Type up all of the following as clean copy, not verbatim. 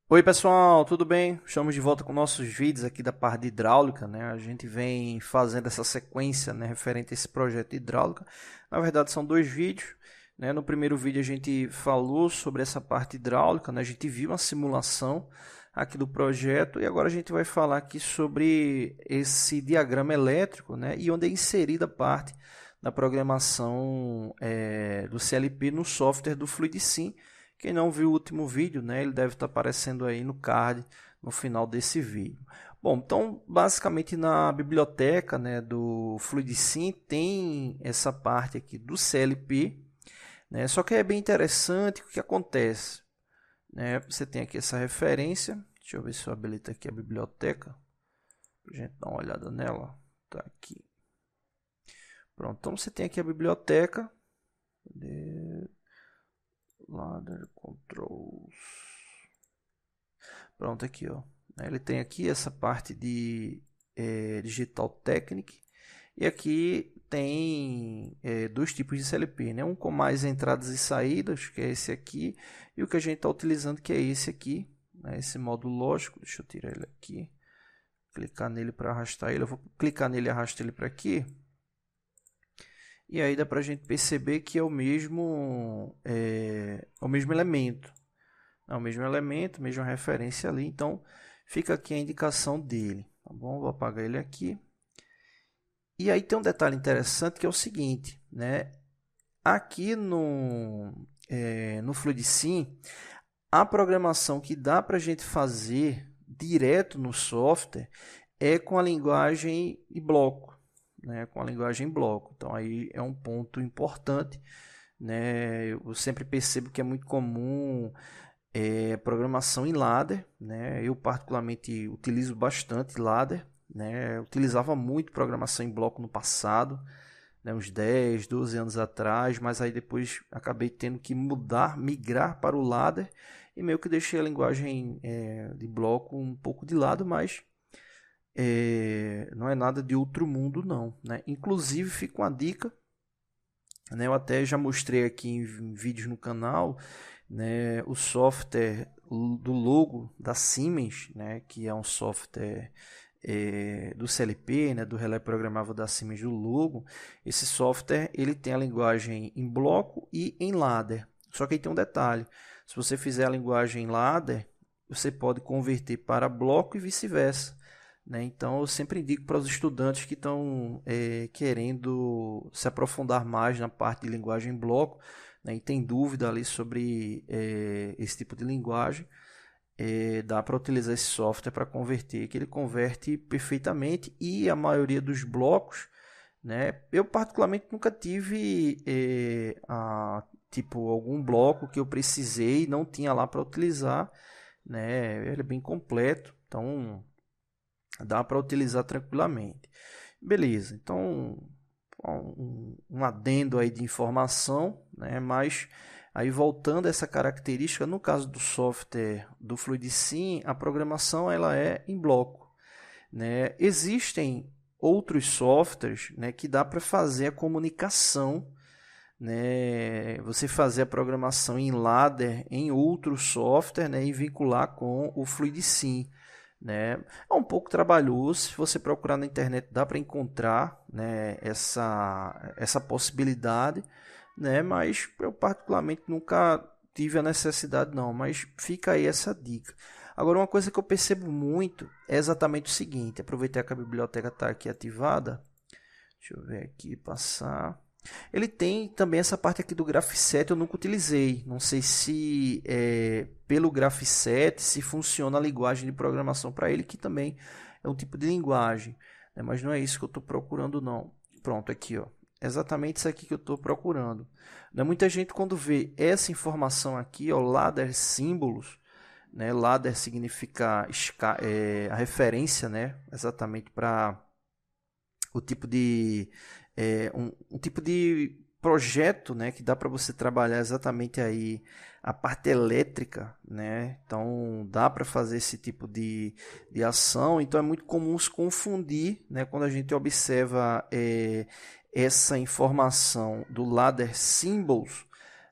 Oi pessoal, tudo bem? Estamos de volta com nossos vídeos aqui da parte de hidráulica, né? A gente vem fazendo essa sequência, né, referente a esse projeto de hidráulica. Na verdade são dois vídeos, né? No primeiro vídeo a gente falou sobre essa parte hidráulica, né? A gente viu uma simulação aqui do projeto e agora a gente vai falar aqui sobre esse diagrama elétrico, né? E onde é inserida a parte da programação do CLP no software do FluidSim. Quem não viu o último vídeo, né, ele deve estar aparecendo aí no card no final desse vídeo. Bom, então basicamente na biblioteca, né, do FluidSim tem essa parte aqui do CLP, né, só que é bem interessante o que acontece, né, você tem aqui essa referência, deixa eu ver se eu habilito aqui a biblioteca, para a gente dar uma olhada nela, tá aqui. Pronto, então você tem aqui a biblioteca, Ladder Controls. Pronto, aqui, ó. Ele tem aqui essa parte de Digital Technic. E aqui tem dois tipos de CLP, né? Um com mais entradas e saídas, que é esse aqui. E o que a gente está utilizando, que é esse aqui, né? Esse módulo lógico. Deixa eu tirar ele aqui. Clicar nele para arrastar ele. Eu vou clicar nele e arrastar ele para aqui. E aí dá para a gente perceber que é o mesmo elemento. É o mesmo elemento, mesma referência ali. Então, fica aqui a indicação dele. Tá bom? Vou apagar ele aqui. E aí tem um detalhe interessante que é o seguinte, né? Aqui no FluidSim, a programação que dá para a gente fazer direto no software é com a linguagem de bloco, né? Com a linguagem bloco. Então, aí é um ponto importante, né? Eu sempre percebo que é muito comum programação em ladder, né? Eu particularmente utilizo bastante ladder, né? Eu utilizava muito programação em bloco no passado, né? Uns 10, 12 anos atrás, mas aí depois acabei tendo que migrar para o ladder e meio que deixei a linguagem de bloco um pouco de lado, mas não é nada de outro mundo não, né? Inclusive fica uma dica, né? Eu até já mostrei aqui em vídeos no canal, né, o software do logo da Siemens, né, que é um software do CLP, né, do relé programável da Siemens do logo. Esse software ele tem a linguagem em bloco e em ladder. Só que aí tem um detalhe: se você fizer a linguagem em ladder, você pode converter para bloco e vice-versa. Né? Então, eu sempre indico para os estudantes que estão querendo se aprofundar mais na parte de linguagem em bloco, né, e tem dúvida ali sobre esse tipo de linguagem, dá para utilizar esse software para converter, que ele converte perfeitamente e a maioria dos blocos, né, eu particularmente nunca tive tipo algum bloco que eu precisei e não tinha lá para utilizar, né, ele é bem completo, então dá para utilizar tranquilamente. Beleza, então um adendo aí de informação, né? Mas aí voltando a essa característica, no caso do software do FluidSim, a programação ela é em bloco, né? Existem outros softwares, né, que dá para fazer a comunicação, né? Você fazer a programação em ladder em outro software, né, e vincular com o FluidSim, né? É um pouco trabalhoso, se você procurar na internet dá para encontrar, né, essa possibilidade, né? Mas eu particularmente nunca tive a necessidade não, mas fica aí essa dica. Agora uma coisa que eu percebo muito é exatamente o seguinte, aproveitar que a biblioteca está aqui ativada, deixa eu ver aqui, passar. Ele tem também essa parte aqui do Graphiset, eu nunca utilizei. Não sei se pelo Graphiset se funciona a linguagem de programação para ele, que também é um tipo de linguagem, né? Mas não é isso que eu estou procurando não. Pronto, aqui, ó. Exatamente isso aqui que eu estou procurando. Né? Muita gente quando vê essa informação aqui, ó, ladder símbolos, né? Ladder significa a referência, né? Exatamente para o tipo de um tipo de projeto, né, que dá para você trabalhar exatamente aí a parte elétrica, né? Então dá para fazer esse tipo de ação. Então é muito comum se confundir, né, quando a gente observa essa informação do ladder symbols,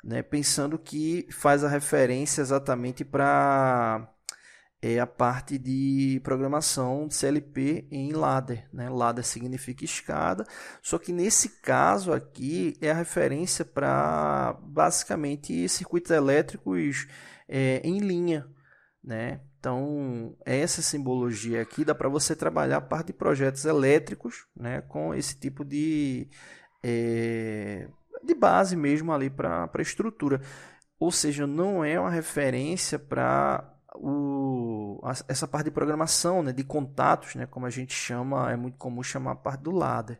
né, pensando que faz a referência exatamente para é a parte de programação de CLP em ladder, né? Ladder significa escada, só que nesse caso aqui é a referência para basicamente circuitos elétricos em linha, né? Então, essa simbologia aqui dá para você trabalhar a parte de projetos elétricos, né? Com esse tipo de base mesmo ali para a estrutura. Ou seja, não é uma referência para essa parte de programação, né, de contatos, né, como a gente chama, é muito comum chamar a parte do ladder.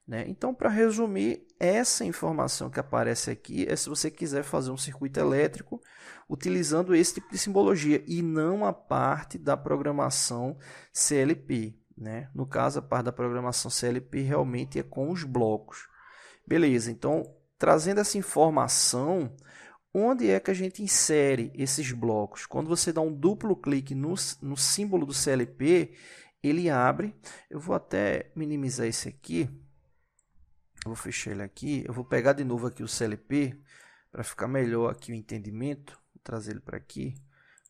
Né? Então, para resumir, essa informação que aparece aqui é se você quiser fazer um circuito elétrico utilizando esse tipo de simbologia e não a parte da programação CLP. Né? No caso, a parte da programação CLP realmente é com os blocos. Beleza, então, trazendo essa informação, onde é que a gente insere esses blocos? Quando você dá um duplo clique no símbolo do CLP, ele abre. Eu vou até minimizar esse aqui. Eu vou fechar ele aqui. Eu vou pegar de novo aqui o CLP para ficar melhor aqui o entendimento. Vou trazer ele para aqui.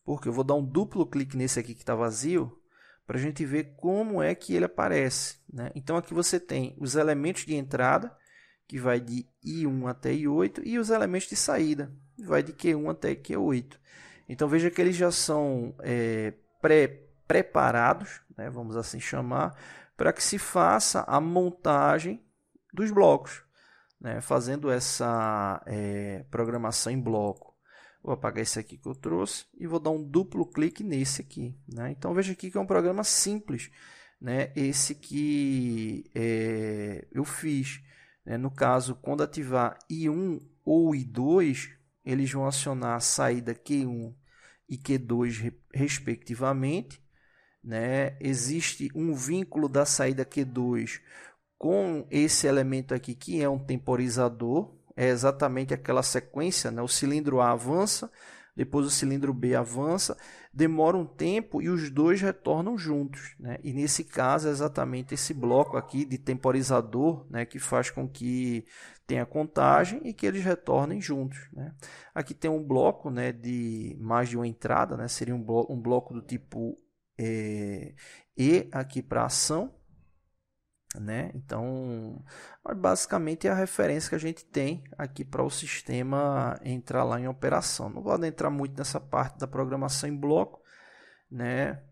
Porque eu vou dar um duplo clique nesse aqui que está vazio para a gente ver como é que ele aparece. Né? Então, aqui você tem os elementos de entrada, que vai de I1 até I8, e os elementos de saída, que vai de Q1 até Q8. Então, veja que eles já são preparados, né, vamos assim chamar, para que se faça a montagem dos blocos, né, fazendo essa programação em bloco. Vou apagar esse aqui que eu trouxe e vou dar um duplo clique nesse aqui. Né? Então, veja aqui que é um programa simples, né, esse que eu fiz. No caso, quando ativar I1 ou I2, eles vão acionar a saída Q1 e Q2 respectivamente. Né? Existe um vínculo da saída Q2 com esse elemento aqui, que é um temporizador. É exatamente aquela sequência, né? O cilindro A avança, depois o cilindro B avança, demora um tempo e os dois retornam juntos. Né? E nesse caso é exatamente esse bloco aqui de temporizador, né? Que faz com que tenha contagem e que eles retornem juntos. Né? Aqui tem um bloco, né, de mais de uma entrada, né? Seria um bloco do tipo E aqui para ação. Né? Então, basicamente é a referência que a gente tem aqui para o sistema entrar lá em operação. Não vou adentrar muito nessa parte da programação em bloco, né?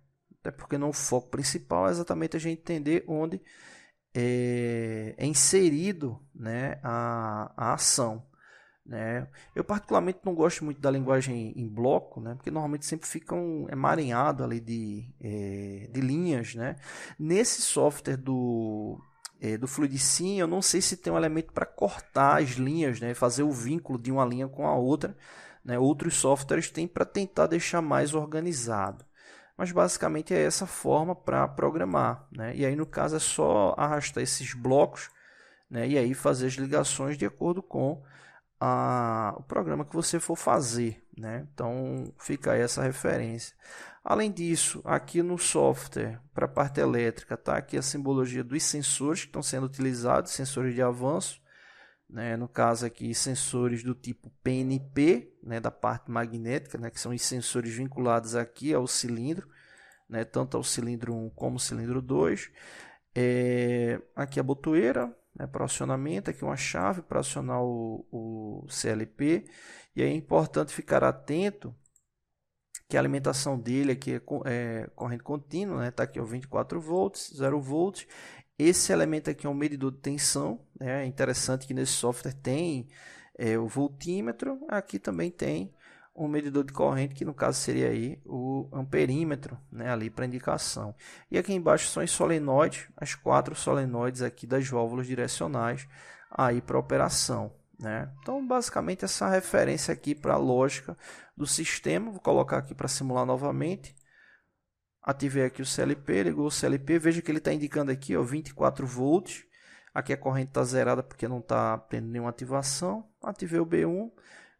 Até porque não o foco principal é exatamente a gente entender onde é inserido, né, a ação. Né? Eu particularmente não gosto muito da linguagem em bloco, né? Porque normalmente sempre fica emaranhado ali de linhas. Né? Nesse software do Fluidisim, eu não sei se tem um elemento para cortar as linhas, né? Fazer o vínculo de uma linha com a outra. Né? Outros softwares têm para tentar deixar mais organizado. Mas basicamente é essa forma para programar. Né? E aí no caso é só arrastar esses blocos, né? E aí fazer as ligações de acordo com o programa que você for fazer. Né? Então fica aí essa referência. Além disso, aqui no software, para a parte elétrica, está aqui a simbologia dos sensores que estão sendo utilizados, sensores de avanço. Né? No caso aqui, sensores do tipo PNP, né? Da parte magnética, né? Que são os sensores vinculados aqui ao cilindro, né? Tanto ao cilindro 1 como ao cilindro 2. Aqui a botoeira, né, para acionamento, aqui uma chave para acionar o CLP. E é importante ficar atento que a alimentação dele aqui é corrente contínua, né? Tá aqui o 24 volts, 0 volts. Esse elemento aqui é um medidor de tensão, né? É interessante que nesse software tem o voltímetro, aqui também tem um medidor de corrente, que no caso seria aí o amperímetro, né? Ali para indicação. E aqui embaixo são os solenoides, as 4 solenoides aqui das válvulas direcionais aí para operação. Né? Então, basicamente, essa referência aqui para a lógica do sistema. Vou colocar aqui para simular novamente. Ativei aqui o CLP, ligou o CLP. Veja que ele está indicando aqui 24 volts. Aqui a corrente está zerada porque não está tendo nenhuma ativação. Ativei o B1.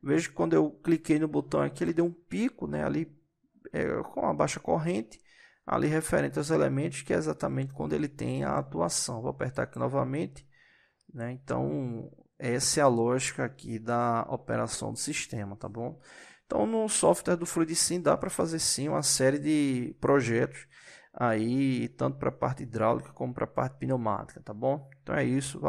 Veja que quando eu cliquei no botão aqui, ele deu um pico, né, ali com a baixa corrente, ali referente aos elementos, que é exatamente quando ele tem a atuação. Vou apertar aqui novamente. Né? Então, essa é a lógica aqui da operação do sistema, tá bom? Então, no software do Fluidicin dá para fazer sim uma série de projetos aí, tanto para a parte hidráulica como para a parte pneumática, tá bom? Então é isso.